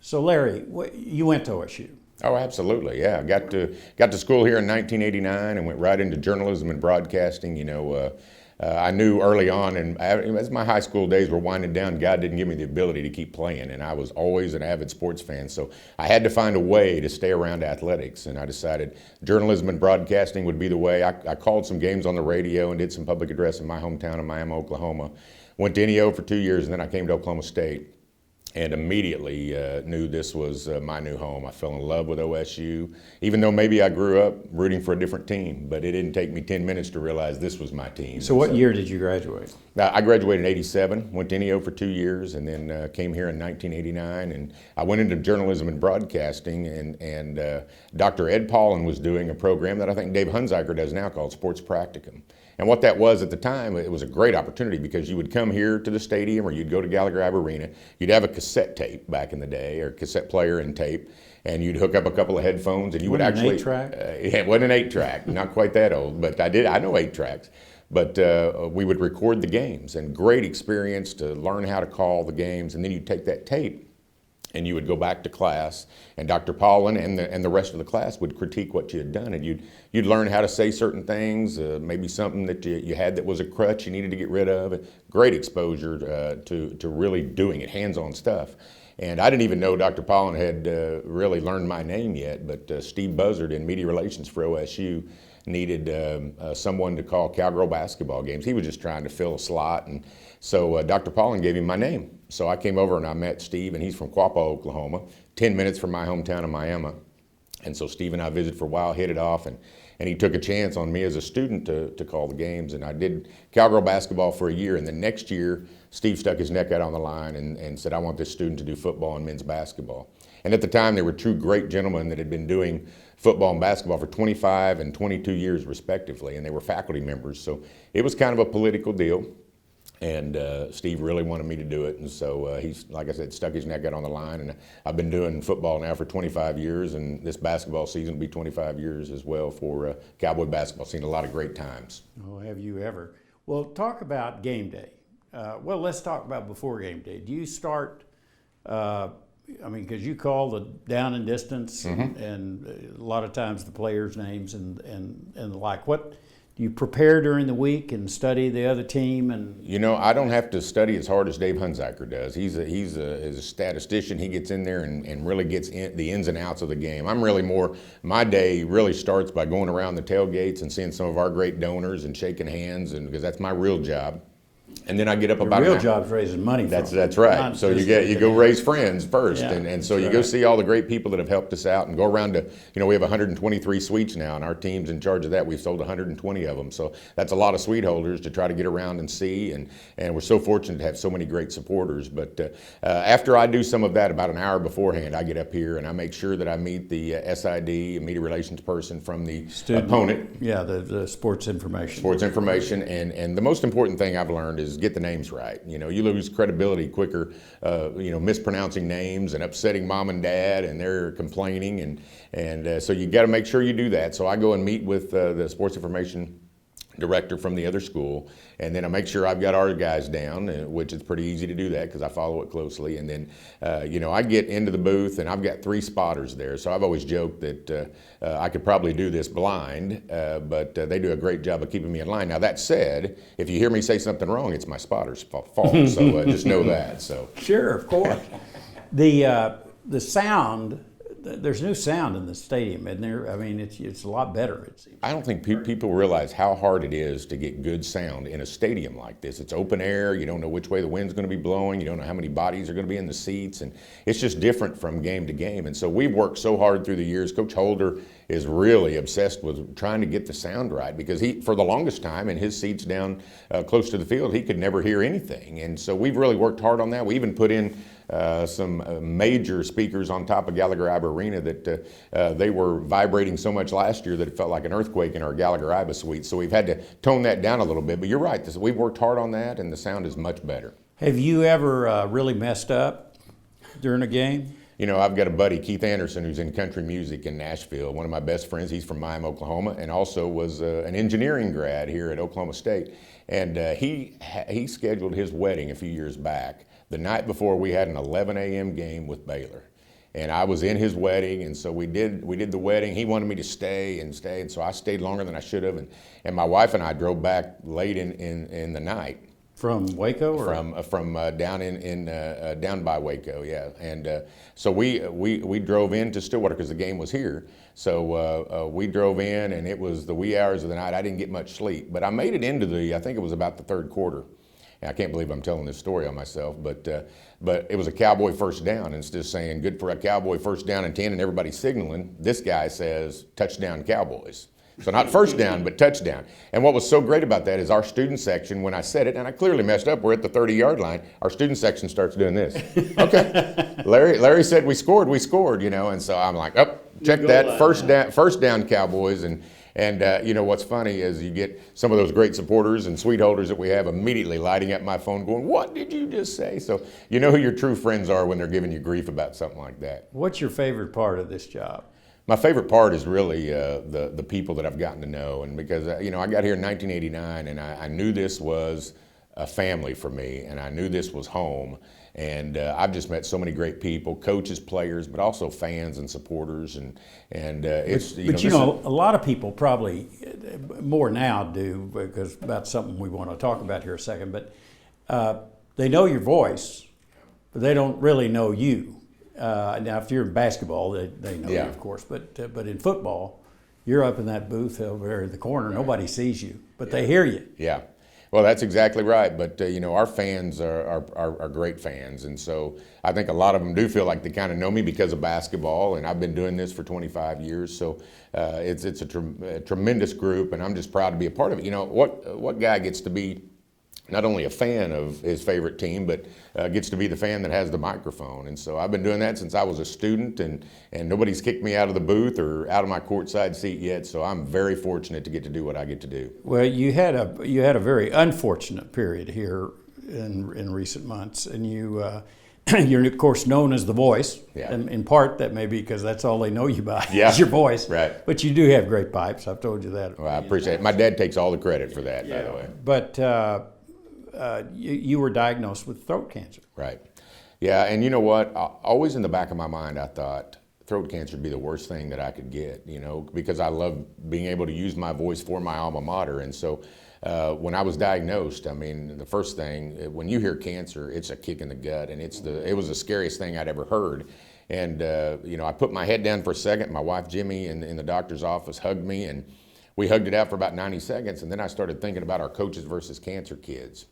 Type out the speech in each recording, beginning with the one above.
So Larry, you went to OSU. Oh, absolutely. Yeah, I got to school here in 1989 and went right into journalism and broadcasting. I knew early on, and as my high school days were winding down, God didn't give me the ability to keep playing, and I was always an avid sports fan. So I had to find a way to stay around athletics, and I decided journalism and broadcasting would be the way. I called some games on the radio and did some public address in my hometown of Miami, Oklahoma. Went to NEO for 2 years, and then I came to Oklahoma State. And immediately knew this was my new home. I fell in love with OSU, even though maybe I grew up rooting for a different team, but it didn't take me 10 minutes to realize this was my team. So what year did you graduate? I graduated in '87, went to NEO for 2 years, and then came here in 1989. And I went into journalism and broadcasting, and Dr. Ed Paulin was doing a program that I think Dave Hunziker does now called Sports Practicum. And what that was at the time, it was a great opportunity because you would come here to the stadium or you'd go to Gallagher Ibe Arena. You'd have a cassette tape back in the day, or cassette player and tape, and you'd hook up a couple of headphones and you would actually. An 8-track? It wasn't an 8-track, not quite that old, but I know 8 tracks. But we would record the games, and great experience to learn how to call the games, and then you'd take that tape and you would go back to class, and Dr. Paulin and the rest of the class would critique what you had done, and you'd learn how to say certain things, maybe something that you had that was a crutch you needed to get rid of. Great exposure to really doing it, hands-on stuff. And I didn't even know Dr. Paulin had really learned my name yet, but Steve Buzzard in media relations for OSU needed someone to call cowgirl basketball games. He was just trying to fill a slot, and so Dr. Paulin gave him my name. So I came over and I met Steve, and he's from Quapaw, Oklahoma, 10 minutes from my hometown of Miami. And so Steve and I visited for a while, hit it off, and he took a chance on me as a student to call the games. And I did cowgirl basketball for a year, and the next year, Steve stuck his neck out on the line and said, I want this student to do football and men's basketball. And at the time, they were two great gentlemen that had been doing football and basketball for 25 and 22 years respectively, and they were faculty members. So it was kind of a political deal. And Steve really wanted me to do it, and so he's, like I said, stuck his neck out on the line. And I've been doing football now for 25 years, and this basketball season will be 25 years as well for Cowboy basketball. Seen a lot of great times. Oh, have you ever? Well, talk about game day. Well, let's talk about before game day. Do you start? Because you call the down and distance, and a lot of times the players' names and the like. What? Do you prepare during the week and study the other team? And I don't have to study as hard as Dave Hunziker does. He's a statistician. He gets in there and really gets the ins and outs of the game. I'm really more, my day really starts by going around the tailgates and seeing some of our great donors and shaking hands, and because that's my real job. And then I get up about real job's raising money. That's right. So you go raise friends first, yeah, and so you go see all the great people that have helped us out, and go around to we have 123 suites now, and our team's in charge of that. We've sold 120 of them, so that's a lot of suite holders to try to get around and see, and we're so fortunate to have so many great supporters. But after I do some of that, about an hour beforehand, I get up here and I make sure that I meet the SID, a media relations person from the opponent. Yeah, the sports information. Sports information, and the most important thing I've learned is get the names right. You lose credibility quicker, mispronouncing names and upsetting mom and dad, and they're complaining, and so you got to make sure you do that. So I go and meet with the sports information director from the other school, and then I make sure I've got our guys down, which is pretty easy to do that because I follow it closely. And then, I get into the booth, and I've got 3 spotters there. So I've always joked that I could probably do this blind, but they do a great job of keeping me in line. Now, that said, if you hear me say something wrong, it's my spotter's fault. So just know that. So sure, of course. The sound. There's new sound in the stadium, isn't there? I mean, it's a lot better, it seems. I don't think people realize how hard it is to get good sound in a stadium like this. It's open air. You don't know which way the wind's going to be blowing. You don't know how many bodies are going to be in the seats, and it's just different from game to game. And so we've worked so hard through the years. Coach Holder is really obsessed with trying to get the sound right, because he, for the longest time, in his seats down close to the field, he could never hear anything. And so we've really worked hard on that. We even put in some major speakers on top of Gallagher Ibe Arena that they were vibrating so much last year that it felt like an earthquake in our Gallagher Ibe suite. So we've had to tone that down a little bit. But you're right, we've worked hard on that, and the sound is much better. Have you ever really messed up during a game? I've got a buddy, Keith Anderson, who's in country music in Nashville, one of my best friends. He's from Miami, Oklahoma, and also was an engineering grad here at Oklahoma State. And he scheduled his wedding a few years back the night before we had an 11 a.m. game with Baylor. And I was in his wedding, and so we did the wedding. He wanted me to stay, and so I stayed longer than I should have. And my wife and I drove back late in the night. From Waco, or From down by Waco, yeah. And so we drove into Stillwater because the game was here. So we drove in, and it was the wee hours of the night. I didn't get much sleep, but I made it into I think it was about the third quarter. And I can't believe I'm telling this story on myself, but it was a Cowboy first down. Instead of saying good for a Cowboy first down and 10, and everybody signaling, this guy says touchdown Cowboys. So not first down, but touchdown. And what was so great about that is our student section, when I said it, and I clearly messed up, we're at the 30-yard line, our student section starts doing this. Okay. Larry said we scored, and so I'm like, check that, first down Cowboys. And what's funny is you get some of those great supporters and sweet holders that we have immediately lighting up my phone going, what did you just say? So you know who your true friends are when they're giving you grief about something like that. What's your favorite part of this job? My favorite part is really the people that I've gotten to know, and because I got here in 1989, and I knew this was a family for me, and I knew this was home, and I've just met so many great people, coaches, players, but also fans and supporters, and it's. But a lot of people probably more now do, because about something we want to talk about here a second, but they know your voice, but they don't really know you. Now, if you're in basketball, they know you, of course. But in football, you're up in that booth over there in the corner. Nobody sees you, but they hear you. Yeah. Well, that's exactly right. But, our fans are great fans. And so I think a lot of them do feel like they kind of know me because of basketball. And I've been doing this for 25 years. So it's a tremendous group, and I'm just proud to be a part of it. What guy gets to be not only a fan of his favorite team, but gets to be the fan that has the microphone. And so I've been doing that since I was a student, and nobody's kicked me out of the booth or out of my courtside seat yet. So I'm very fortunate to get to do what I get to do. Well, you had a very unfortunate period here in recent months, and you're of course known as the voice. Yeah. And in part that may be because that's all they know you by is your voice. Right. But you do have great pipes. I've told you that. Well, I appreciate it. My dad takes all the credit for that, by the way. But you were diagnosed with throat cancer. Right. Yeah, and you know what? Always in the back of my mind, I thought throat cancer would be the worst thing that I could get, because I love being able to use my voice for my alma mater. And so when I was diagnosed, the first thing, when you hear cancer, it's a kick in the gut, and it was the scariest thing I'd ever heard. And, I put my head down for a second. My wife, Jimmy, in the doctor's office hugged me, and we hugged it out for about 90 seconds. And then I started thinking about our Coaches versus Cancer kids.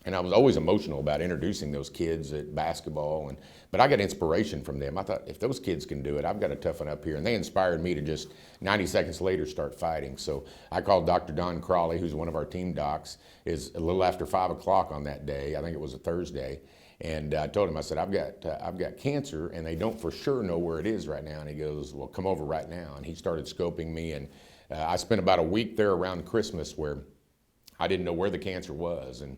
And I was always emotional about introducing those kids at basketball, but I got inspiration from them. I thought, if those kids can do it, I've got to toughen up here. And they inspired me to just 90 seconds later start fighting. So I called Dr. Don Crawley, who's one of our team docs, is a little after 5 o'clock on that day. I think it was a Thursday. And I told him, I said, I've got cancer, and they don't for sure know where it is right now. And he goes, well, come over right now. And he started scoping me. And I spent about a week there around Christmas where I didn't know where the cancer was. And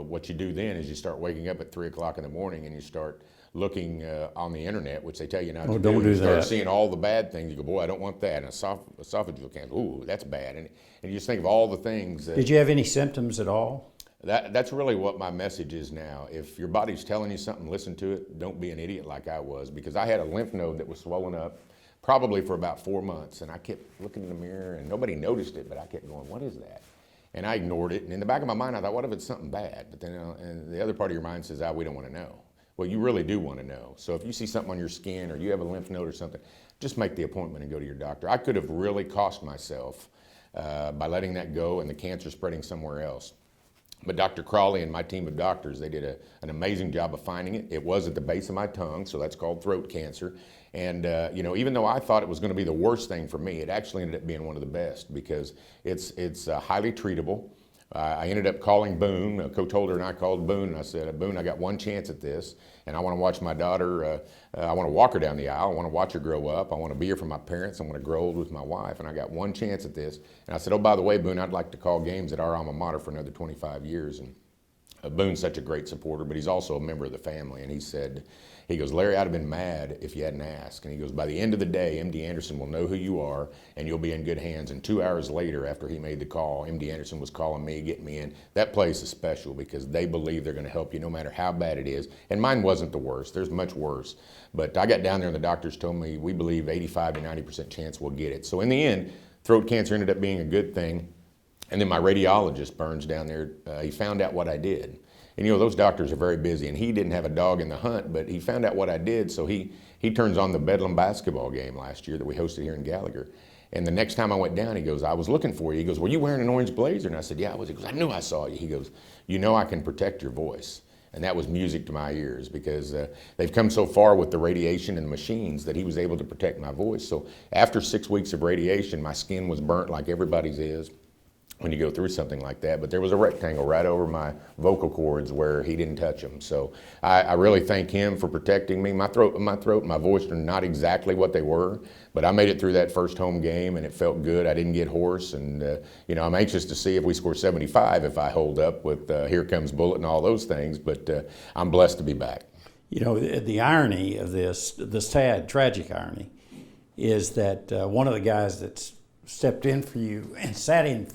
what you do then is you start waking up at 3 o'clock in the morning, and you start looking on the internet, which they tell you not to do. Don't do you start that. seeing all the bad things. You go, boy, I don't want that. And esophageal cancer, ooh, that's bad. And you just think of all the things. Did you have any symptoms at all? That's really what my message is now. If your body's telling you something, listen to it. Don't be an idiot like I was, because I had a lymph node that was swollen up probably for about 4 months, and I kept looking in the mirror, and nobody noticed it, but I kept going, what is that? And I ignored it. And in the back of my mind, I thought, what if it's something bad? But then and the other part of your mind says, we don't want to know. Well, you really do want to know. So if you see something on your skin, or you have a lymph node or something, just make the appointment and go to your doctor. I could have really cost myself by letting that go and the cancer spreading somewhere else. But Dr. Crawley and my team of doctors, they did an amazing job of finding it. It was at the base of my tongue, so that's called throat cancer. And even though I thought it was going to be the worst thing for me, it actually ended up being one of the best, because it's highly treatable. I ended up calling Boone. Coach Holder and I called Boone, and I said, Boone, I got one chance at this, and I want to watch my daughter. I want to walk her down the aisle. I want to watch her grow up. I want to be here for my parents. I want to grow old with my wife, and I got one chance at this. And I said, oh, by the way, Boone, I'd like to call games at our alma mater for another 25 years. And Boone's such a great supporter, but he's also a member of the family. And he said, he goes, Larry, I'd have been mad if you hadn't asked. And he goes, by the end of the day, MD Anderson will know who you are, and you'll be in good hands. And 2 hours later, after he made the call, MD Anderson was calling me, getting me in. That place is special because they believe they're going to help you no matter how bad it is. And mine wasn't the worst. There's much worse. But I got down there, and the doctors told me, we believe 85 to 90% chance we'll get it. So in the end, throat cancer ended up being a good thing. And then my radiologist, Burns, down there, he found out what I did. And those doctors are very busy, and he didn't have a dog in the hunt, but he found out what I did, so he turns on the Bedlam basketball game last year that we hosted here in Gallagher. And the next time I went down, he goes, I was looking for you. He goes, were you wearing an orange blazer? And I said, yeah, I was. He goes, I knew I saw you. He goes, I can protect your voice. And that was music to my ears because they've come so far with the radiation and the machines that he was able to protect my voice. So after 6 weeks of radiation, my skin was burnt like everybody's is when you go through something like that, but there was a rectangle right over my vocal cords where he didn't touch them. So I really thank him for protecting me. My throat, my voice are not exactly what they were, but I made it through that first home game and it felt good. I didn't get hoarse, and I'm anxious to see if we score 75 if I hold up with Here Comes Bullet and all those things, but I'm blessed to be back. The irony of this, the sad, tragic irony, is that one of the guys that stepped in for you and sat in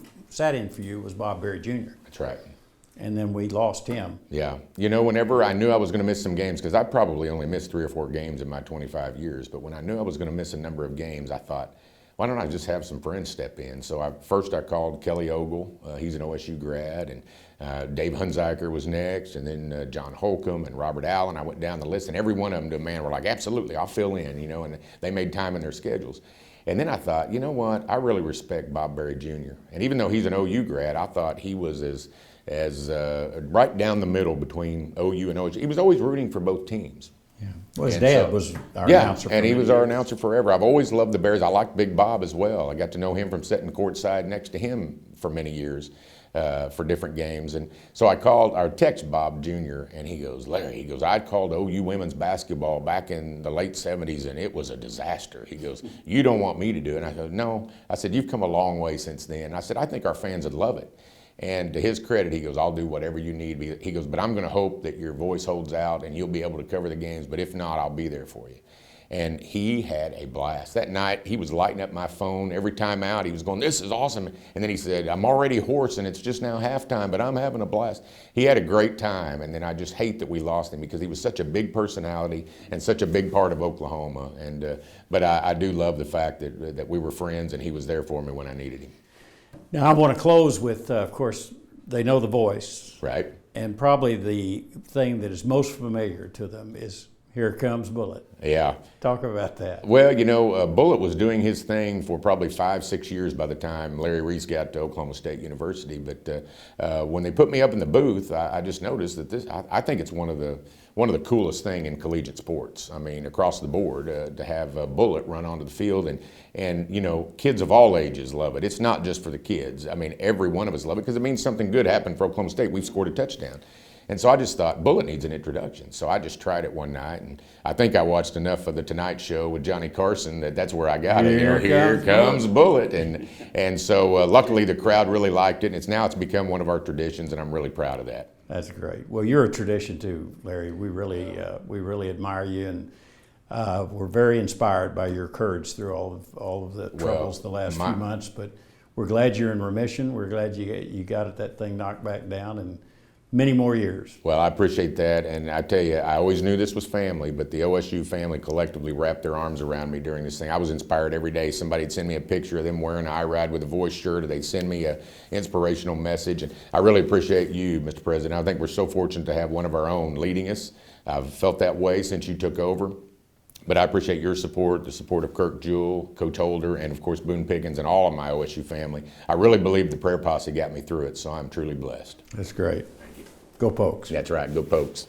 for you was Bob Berry Jr. That's right. And then we lost him. Yeah. Whenever I knew I was going to miss some games, because I probably only missed 3 or 4 games in my 25 years, but when I knew I was going to miss a number of games, I thought, why don't I just have some friends step in? So I called Kelly Ogle. He's an OSU grad, and Dave Hunziker was next, and then John Holcomb and Robert Allen. I went down the list, and every one of them to a man were like, absolutely, I'll fill in, and they made time in their schedules. And then I thought, you know what, I really respect Bob Berry Jr. And even though he's an OU grad, I thought he was as right down the middle between OU and OSU. He was always rooting for both teams. Yeah. Well, his dad was our announcer. And he was our announcer forever. I've always loved the Bears. I liked Big Bob as well. I got to know him from sitting courtside next to him for many years for different games. And so I text Bob Jr., and he goes, Larry, I called OU women's basketball back in the late 70s, and it was a disaster. He goes, you don't want me to do it? And I go, no. I said, you've come a long way since then. I said, I think our fans would love it. And to his credit, he goes, I'll do whatever you need. He goes, but I'm going to hope that your voice holds out and you'll be able to cover the games. But if not, I'll be there for you. And he had a blast. That night, he was lighting up my phone every time out. He was going, this is awesome. And then he said, I'm already hoarse and it's just now halftime, but I'm having a blast. He had a great time. And then I just hate that we lost him because he was such a big personality and such a big part of Oklahoma. But I do love the fact that we were friends and he was there for me when I needed him. Now, I want to close with, of course, they know the voice. Right. And probably the thing that is most familiar to them is Here Comes Bullet. Yeah. Talk about that. Well, Bullet was doing his thing for probably 5-6 years by the time Larry Reece got to Oklahoma State University. But when they put me up in the booth, I just noticed that I think it's one of the coolest thing in collegiate sports. I mean, across the board, to have a Bullet run onto the field and kids of all ages love it. It's not just for the kids. I mean, every one of us love it because it means something good happened for Oklahoma State. We've scored a touchdown. And so I just thought, Bullet needs an introduction. So I just tried it one night, and I think I watched enough of The Tonight Show with Johnny Carson that's where I got it. Here comes Bullet. And so luckily the crowd really liked it, and it's become one of our traditions, and I'm really proud of that. That's great. Well, you're a tradition too, Larry. We really admire you, and we're very inspired by your courage through all of the troubles the last few months. But we're glad you're in remission. We're glad you got that thing knocked back down, and many more years. Well, I appreciate that, and I tell you, I always knew this was family, but the OSU family collectively wrapped their arms around me during this thing. I was inspired every day. Somebody'd send me a picture of them wearing an I Ride with a Voice shirt, or they'd send me an inspirational message, and I really appreciate you, Mr. President. I think we're so fortunate to have one of our own leading us. I've felt that way since you took over. But I appreciate your support, the support of Kirk Jewell, Coach Holder, and of course Boone Pickens and all of my OSU family. I really believe the prayer posse got me through it, so I'm truly blessed. That's great. Go Pokes. That's right, go Pokes.